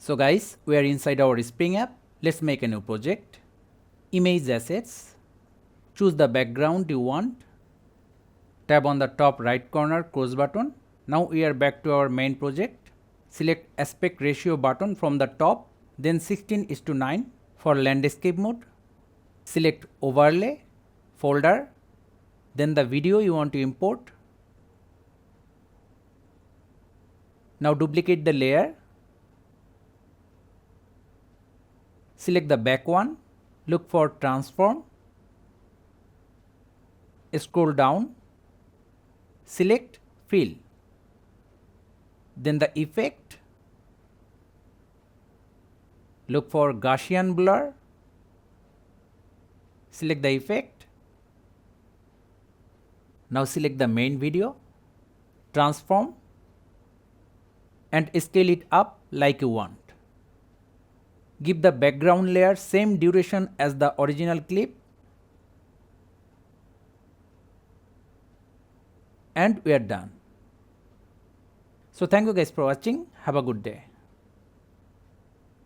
So guys, we are inside our Spring app. Let's make a new project. Image assets. Choose the background you want. Tap on the top right corner cross button. Now we are back to our main project. Select aspect ratio button from the top, then 16:9 for landscape mode. Select overlay, folder, then the video you want to import. Now duplicate the layer. Select the back one, look for transform, scroll down, select fill, then the effect, look for Gaussian blur, select the effect. Now select the main video, transform and scale it up like you want. Give the background layer same duration as the original clip and we are done. So thank you guys for watching. Have a good day.